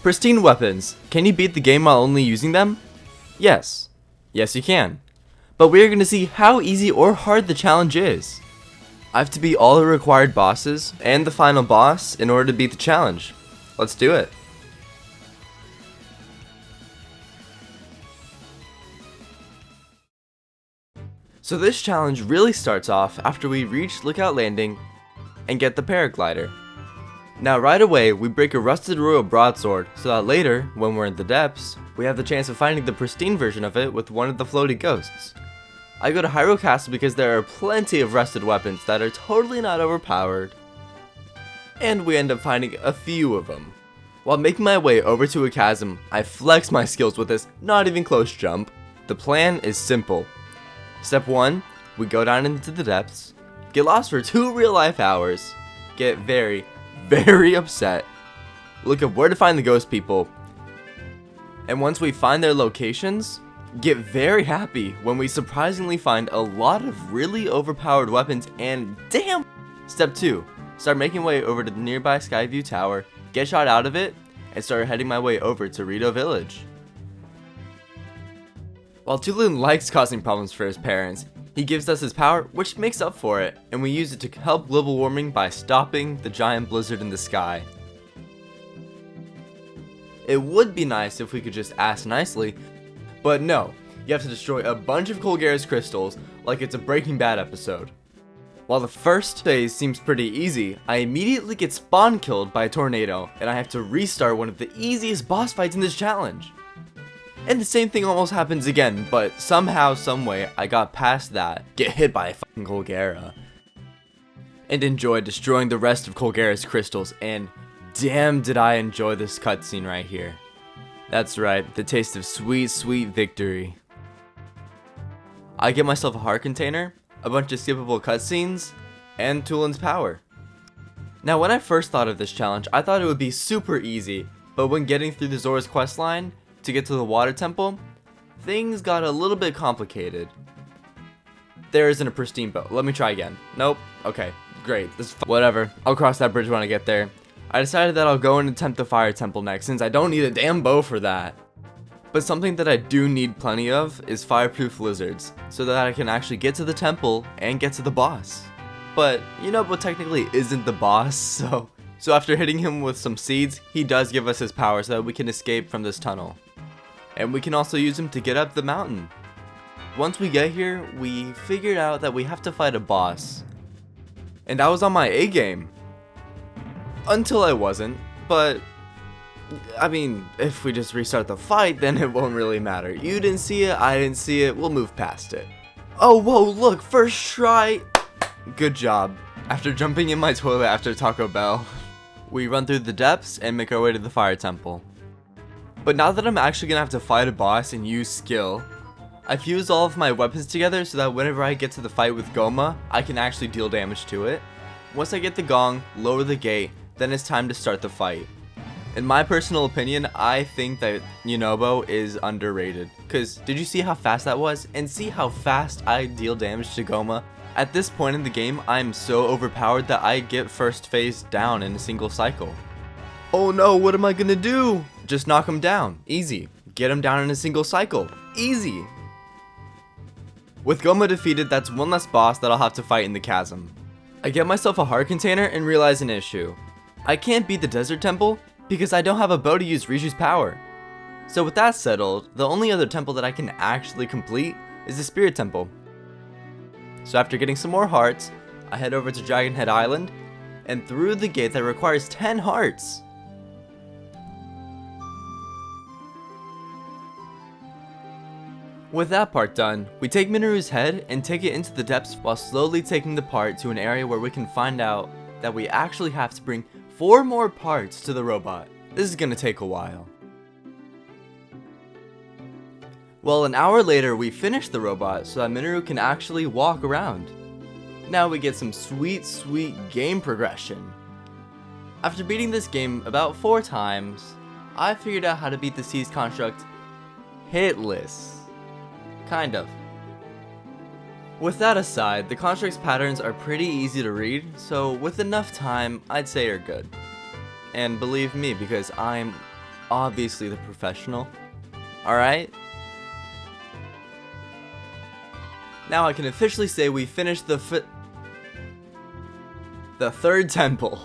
Pristine weapons. Can you beat the game while only using them? Yes. Yes, you can. But we are going to see how easy or hard the challenge is. I have to beat all the required bosses and the final boss in order to beat the challenge. Let's do it. So this challenge really starts off after we reach Lookout Landing and get the paraglider. Now right away we break a rusted royal broadsword so that later, when we're in the depths, we have the chance of finding the pristine version of it with one of the floaty ghosts. I go to Hyrule Castle because there are plenty of rusted weapons that are totally not overpowered, and we end up finding a few of them. While making my way over to a chasm, I flex my skills with this not even close jump. The plan is simple. Step 1, we go down into the depths, get lost for 2 real life hours, get very upset, look up where to find the ghost people, and once we find their locations, get very happy when we surprisingly find a lot of really overpowered weapons and damn! Step 2, start making way over to the nearby Skyview Tower, get shot out of it, and start heading my way over to Rito Village. While Tulin likes causing problems for his parents, he gives us his power, which makes up for it, and we use it to help global warming by stopping the giant blizzard in the sky. It would be nice if we could just ask nicely, but no, you have to destroy a bunch of Colgara's crystals like it's a Breaking Bad episode. While the first phase seems pretty easy, I immediately get spawn killed by a tornado, and I have to restart one of the easiest boss fights in this challenge. And the same thing almost happens again, but somehow, someway, I got past that, get hit by a fucking Colgara, and enjoyed destroying the rest of Colgara's crystals, and damn did I enjoy this cutscene right here. That's right, the taste of sweet, sweet victory. I get myself a heart container, a bunch of skippable cutscenes, and Tulin's power. Now when I first thought of this challenge, I thought it would be super easy, but when getting through the Zora's questline, to get to the water temple, things got a little bit complicated. There isn't a pristine boat. Let me try again. Nope. Okay, great. This is whatever. I'll cross that bridge when I get there. I decided that I'll go and attempt the fire temple next since I don't need a damn bow for that. But something that I do need plenty of is fireproof lizards, so that I can actually get to the temple and get to the boss. But Yunobo technically isn't the boss, so after hitting him with some seeds, he does give us his power so that we can escape from this tunnel. And we can also use him to get up the mountain. Once we get here, we figured out that we have to fight a boss. And I was on my A game. Until I wasn't, but I mean, if we just restart the fight, then it won't really matter. You didn't see it, I didn't see it, we'll move past it. Oh, whoa, look, first try. Good job. After jumping in my toilet after Taco Bell, we run through the depths and make our way to the fire temple. But now that I'm actually gonna have to fight a boss and use skill, I fuse all of my weapons together so that whenever I get to the fight with Goma, I can actually deal damage to it. Once I get the gong, lower the gate, then it's time to start the fight. In my personal opinion, I think that Yunobo is underrated. Cause did you see how fast that was? And see how fast I deal damage to Goma? At this point in the game, I'm so overpowered that I get first phase down in a single cycle. Oh no, what am I gonna do? Just knock him down. Easy. Get him down in a single cycle. Easy. With Goma defeated, that's one less boss that I'll have to fight in the chasm. I get myself a heart container and realize an issue. I can't beat the desert temple because I don't have a bow to use Rishu's power. So with that settled, the only other temple that I can actually complete is the Spirit Temple. So after getting some more hearts, I head over to Dragon Head Island and through the gate that requires 10 hearts. With that part done, we take Mineru's head and take it into the depths while slowly taking the part to an area where we can find out that we actually have to bring 4 more parts to the robot. This is gonna take a while. Well, an hour later we finish the robot so that Mineru can actually walk around. Now we get some sweet, sweet game progression. After beating this game about 4 times, I figured out how to beat the Seas construct hitless. Kind of. With that aside, the construct's patterns are pretty easy to read, so with enough time, I'd say you're good. And believe me, because I'm obviously the professional. Alright? Now I can officially say we finished the third temple.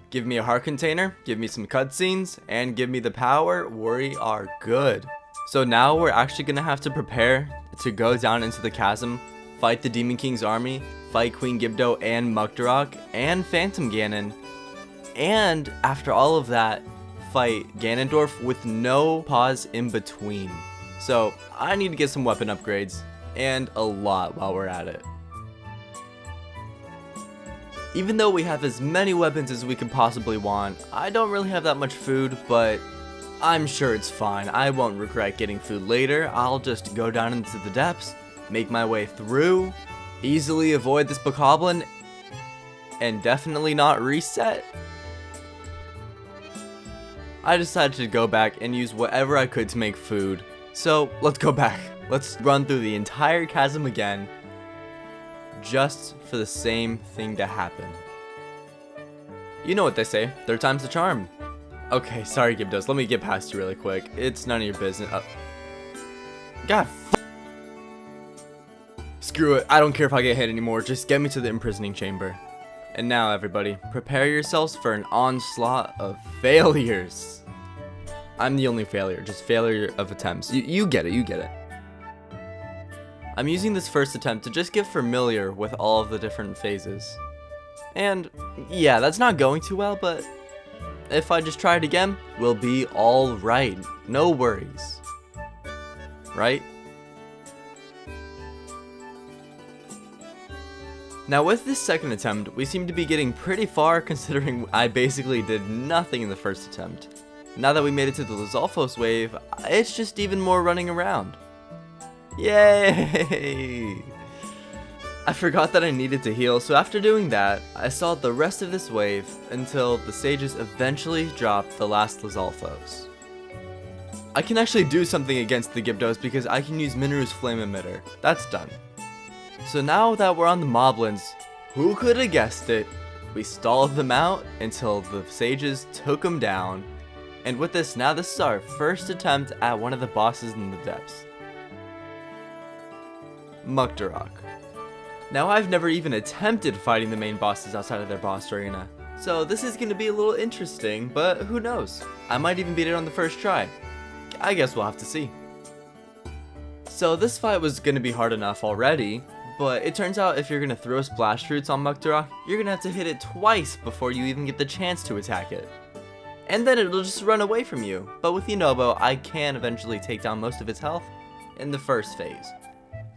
Give me a heart container, give me some cutscenes, and give me the power. We are good. So now we're actually gonna have to prepare to go down into the chasm, fight the Demon King's army, fight Queen Gibdo and Mukdarok, and Phantom Ganon. And after all of that, fight Ganondorf with no pause in between. So I need to get some weapon upgrades, and a lot while we're at it. Even though we have as many weapons as we could possibly want, I don't really have that much food, but I'm sure it's fine. I won't regret getting food later. I'll just go down into the depths, make my way through, easily avoid this bokoblin, and definitely not reset. I decided to go back and use whatever I could to make food. So let's go back. Let's run through the entire chasm again, just for the same thing to happen. You know what they say, third time's the charm. Okay, sorry Gibdos, let me get past you really quick. It's none of your business. God screw it, I don't care if I get hit anymore, just get me to the imprisoning chamber. And now everybody, prepare yourselves for an onslaught of failures. I'm the only failure, just failure of attempts. You get it, you get it. I'm using this first attempt to just get familiar with all of the different phases. And yeah, that's not going too well, but if I just try it again, we'll be alright. No worries. Right? Now with this second attempt, we seem to be getting pretty far considering I basically did nothing in the first attempt. Now that we made it to the Lizalfos wave, it's just even more running around. Yay! I forgot that I needed to heal, so after doing that, I saw the rest of this wave until the sages eventually dropped the last Lizalfos. I can actually do something against the Gibdos because I can use Mineru's flame emitter. That's done. So now that we're on the moblins, who could have guessed it? We stalled them out until the sages took them down. And with this, now this is our first attempt at one of the bosses in the depths. Mukdarok. Now I've never even attempted fighting the main bosses outside of their boss arena, so this is going to be a little interesting, but who knows? I might even beat it on the first try. I guess we'll have to see. So this fight was going to be hard enough already, but it turns out if you're going to throw splash fruits on Mukdarok, you're going to have to hit it twice before you even get the chance to attack it. And then it'll just run away from you, but with Yunobo, I can eventually take down most of its health in the first phase.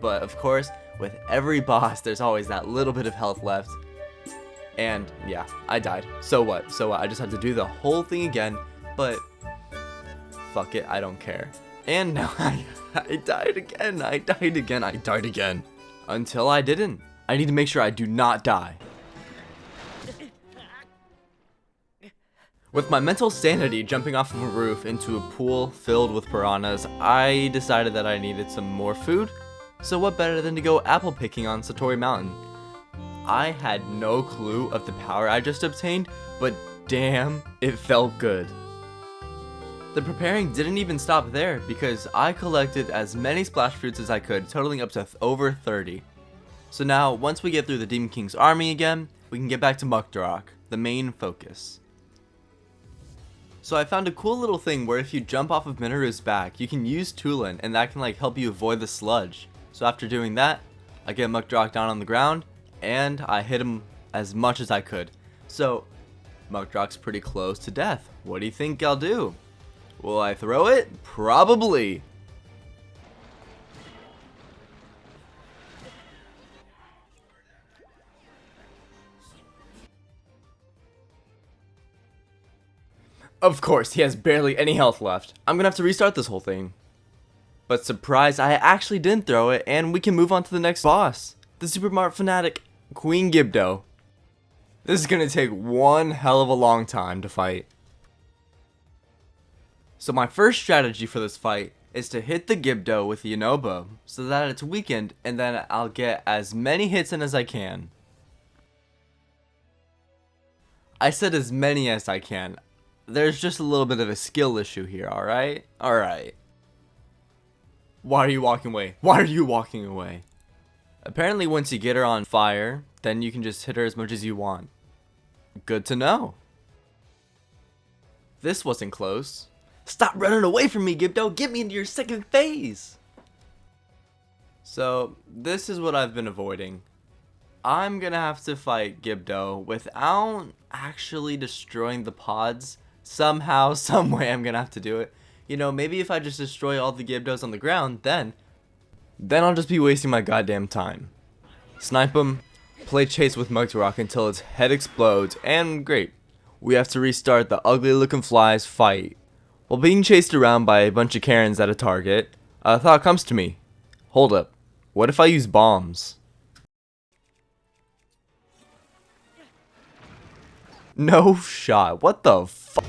But of course, with every boss, there's always that little bit of health left. And yeah, I died. So what? So what? I just have to do the whole thing again, but fuck it, I don't care. And now I died again. I died again. I died again. Until I didn't. I need to make sure I do not die. With my mental sanity jumping off of a roof into a pool filled with piranhas, I decided that I needed some more food. So what better than to go apple picking on Satori Mountain? I had no clue of the power I just obtained, but damn, it felt good. The preparing didn't even stop there because I collected as many splash fruits as I could, totaling up to over 30. So now, once we get through the Demon King's army again, we can get back to Mukdarok, the main focus. So I found a cool little thing where if you jump off of Mineru's back, you can use Tulin and that can like help you avoid the sludge. So after doing that, I get Mukdarok down on the ground, and I hit him as much as I could. So, Mukdarok's pretty close to death. What do you think I'll do? Will I throw it? Probably. Of course, he has barely any health left. I'm gonna have to restart this whole thing. But surprise, I actually didn't throw it, and we can move on to the next boss. The Super Mart fanatic, Queen Gibdo. This is gonna take one hell of a long time to fight. So my first strategy for this fight is to hit the Gibdo with Yunobo, so that it's weakened, and then I'll get as many hits in as I can. I said as many as I can. there's just a little bit of a skill issue here, alright? Alright. Why are you walking away? Why are you walking away? Apparently once you get her on fire, then you can just hit her as much as you want. Good to know. This wasn't close. Stop running away from me, Gibdo! Get me into your second phase! So, this is what I've been avoiding. I'm gonna have to fight Gibdo without actually destroying the pods. Somehow, someway I'm gonna have to do it. You know, maybe if I just destroy all the Gibdos on the ground, then I'll just be wasting my goddamn time. Snipe him, play chase with Mugtarock until its head explodes, and great. We have to restart the ugly looking flies fight. While being chased around by a bunch of Karens at a target, a thought comes to me. Hold up, what if I use bombs? No shot, what the fuck?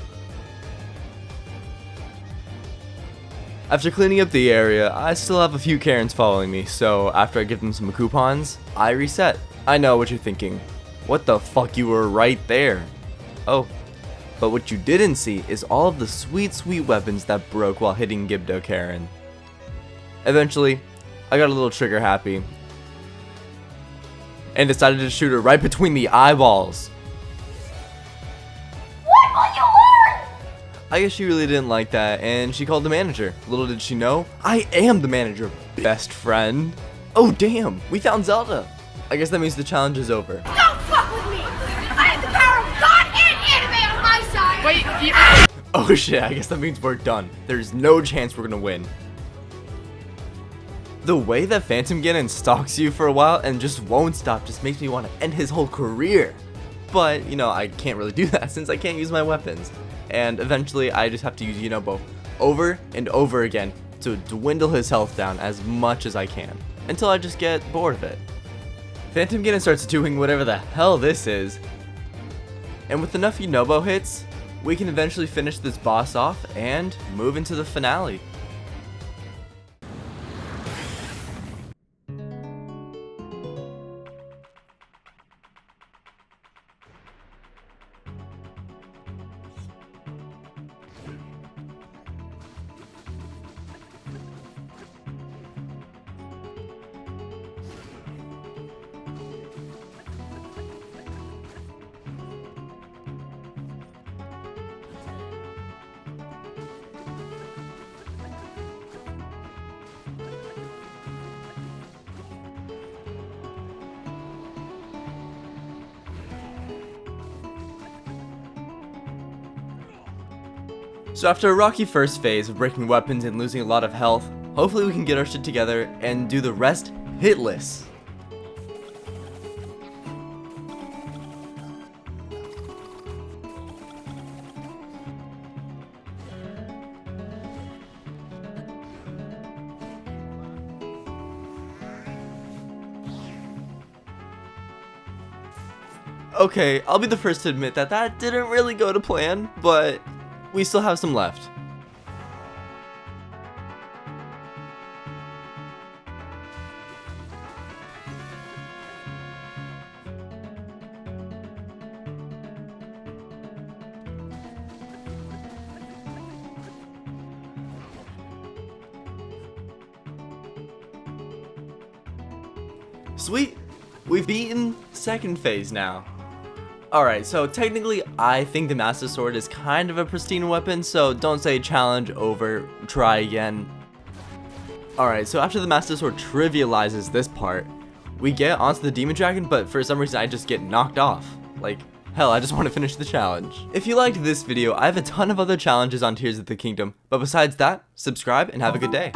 After cleaning up the area, I still have a few Karens following me, so after I give them some coupons, I reset. I know what you're thinking. What the fuck, you were right there. Oh, but what you didn't see is all of the sweet weapons that broke while hitting Gibdo Karen. Eventually, I got a little trigger happy and decided to shoot her right between the eyeballs. What will you learn? I guess she really didn't like that, and she called the manager. Little did she know, I am the manager, best friend. Oh damn, we found Zelda. I guess that means the challenge is over. Don't fuck with me! I have the power of God and anime on my side! Wait, Oh shit, I guess that means we're done. There's no chance we're gonna win. The way that Phantom Ganon stalks you for a while and just won't stop just makes me want to end his whole career. But, you know, I can't really do that since I can't use my weapons. And eventually I just have to use Yunobo over and over again to dwindle his health down as much as I can. Until I just get bored of it. Phantom Ganon starts doing whatever the hell this is. And with enough Yunobo hits, we can eventually finish this boss off and move into the finale. So after a rocky first phase of breaking weapons and losing a lot of health, hopefully we can get our shit together and do the rest hitless. Okay, I'll be the first to admit that that didn't really go to plan, but we still have some left. Sweet, we've beaten second phase now. Alright, so technically I think the Master Sword is kind of a pristine weapon, so don't say challenge over, try again. Alright, so after the Master Sword trivializes this part, we get onto the Demon Dragon, but for some reason I just get knocked off. Like, hell, I just want to finish the challenge. If you liked this video, I have a ton of other challenges on Tears of the Kingdom, but besides that, subscribe and have a good day.